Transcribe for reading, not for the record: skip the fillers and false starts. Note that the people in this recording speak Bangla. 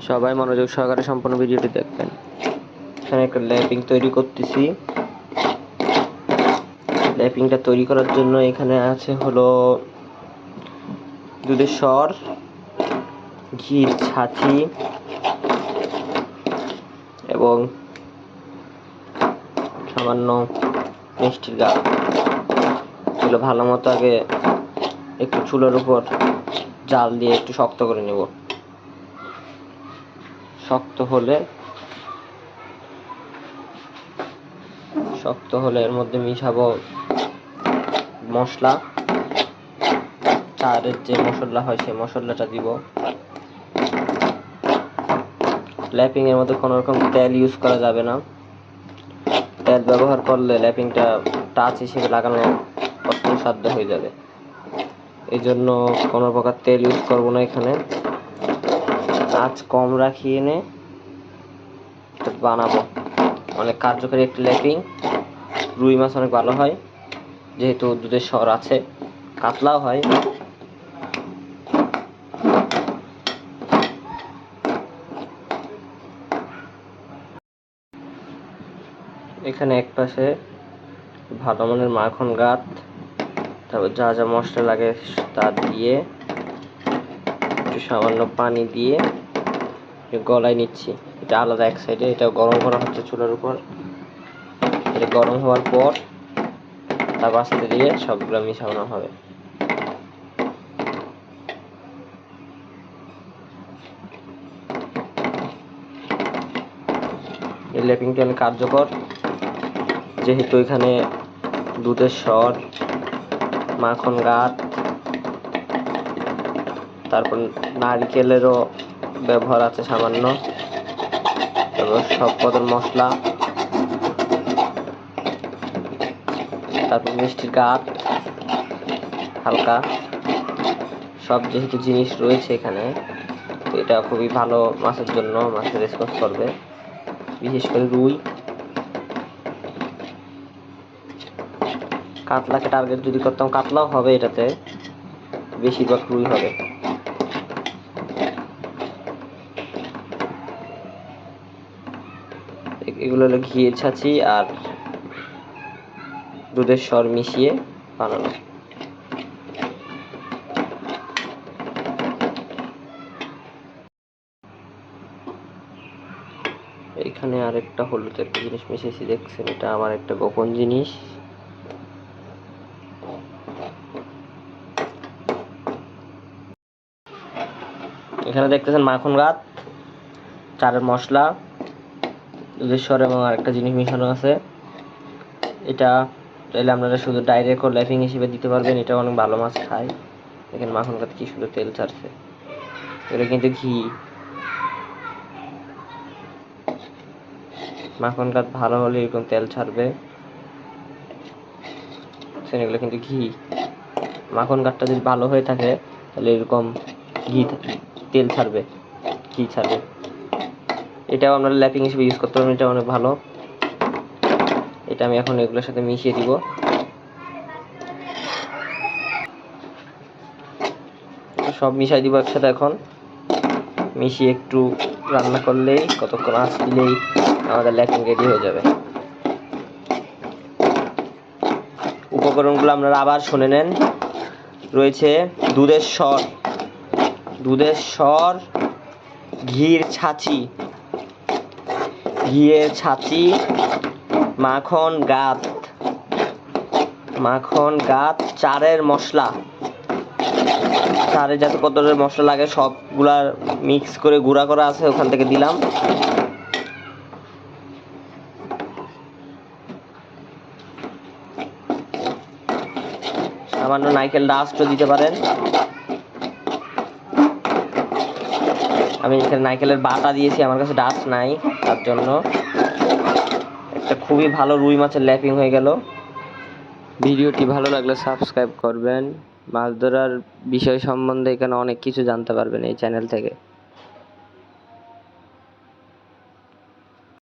সবাই মনোযোগ সহকারে সম্পূর্ণ ভিডিওটি দেখবেন। এখানে একটা ল্যাপিং তৈরি করতেছি। ল্যাপিংটা তৈরি করার জন্য এখানে আছে হলো দুধের সর, ঘির ছাঁচি এবং সামান্য মিষ্টির গাছ। এগুলো ভালো মতো আগে একটু চুলার উপর জাল দিয়ে একটু শক্ত করে নেব। শক্ত হলে এর মধ্যে মিশাবো মশলা। চারের যে মশলা হয় সেই মশলাটা দিব। ল্যাপিং এর মধ্যে কোনো রকম তেল ইউজ করা যাবে না। তেল ব্যবহার করলে ল্যাপিংটা টাচ হিসেবে লাগানো কষ্টসাধ্য হয়ে যাবে। এই জন্য কোনো প্রকার তেল ইউজ করবো না। এখানে আঁচ কম রাখি এনে বানাবো। অনেক কার্যকরী একটি ল্যাপিং। রুই মাছ অনেক ভালো হয়, যেহেতু দুধের সর আছে। কাতলাও হয়। এখানে এক পাশে ভালো মানের মাখন গাত, তারপর যা যা মশলা লাগে তা দিয়ে একটু সামান্য পানি দিয়ে গলায় নিচ্ছি। এটা আলাদা এক সাইডে, এটা গরম করা হচ্ছে চুলার উপর। এটা গরম হওয়ার পর তা আস্তে দিয়ে সবগুলো মিশানো হবে। এই ল্যাপিংটা অনেক কার্যকর, যেহেতু এখানে দুধের সর, মাখন গাত, তারপর নারকেলেরও ব্যবহার আছে সামান্য, তারপর সব পদের মশলা, তারপর মিষ্টির গাত হালকা, সব যেহেতু জিনিস রয়েছে এখানে, তো এটা খুবই ভালো মাছের জন্য। মাছের রেসপন্স করবে, বিশেষ করে রুই। কাতলাকে টার্গেট যদি করতাম, কাতলাও হবে এটাতে, বেশিরভাগ রুই হবে। এগুলো হলো ঘিয়ের ছাঁচি আর দুধের সর মিশিয়ে বানানো। এখানে আরেকটা হলুদ একটা জিনিস মিশিয়েছি, দেখছেন? এটা আমার একটা গোপন জিনিস। এখানে দেখতেছেন মাখন গাত, চারের মশলা, দুধের সর এবং আরেকটা জিনিস মিশানো আছে। এটা চাইলে আপনারা শুধু ডাইরেক্ট ল্যাপিং হিসেবে দিতে পারবেন। এটা অনেক ভালো মাছ খায়। এখানে মাখন গাত কি সুন্দর তেল ছাড়ছে। এটা কিন্তু ঘি। মাখন গাত ভালো হলে এরকম তেল ছাড়বে। এগুলো কিন্তু ঘি। মাখন গাতটা যদি ভালো হয়ে থাকে তাহলে এরকম তেল ছাড়বে, ঘি ছাড়বে। এটাও আপনারা ল্যাপিং হিসেবে ইউজ করতে পারবেন। এটা অনেক ভালো। এটা আমি এখন এগুলোর সাথে মিশিয়ে দিব। সব মিশাই দিব একসাথে। এখন মিশিয়ে একটু রান্না করলেই, কতক্ষণ আঁচ দিলেই আমাদের ল্যাপিং রেডি হয়ে যাবে। উপকরণগুলো আপনারা আবার শুনে নেন। রয়েছে দুধের সর, ঘিয়ের ছাঁচি, মাখন গাত, চারের মশলা, চারে যাতে কত মশলা লাগে সবগুলা মিক্স করে গুঁড়া করা আছে, ওখান থেকে দিলাম। সামান্য নারকেল ডাস্টও দিতে পারেন। আমি এখানে নারকেলের বাটা দিয়েছি, আমার কাছে ডাস্ট নাই, তার জন্য। একটা খুবই ভালো রুই মাছের ল্যাপিং হয়ে গেল। ভিডিওটি ভালো লাগলে সাবস্ক্রাইব করবেন। মাছ ধরার বিষয় সম্বন্ধে এখানে অনেক কিছু জানতে পারবেন এই চ্যানেল থেকে।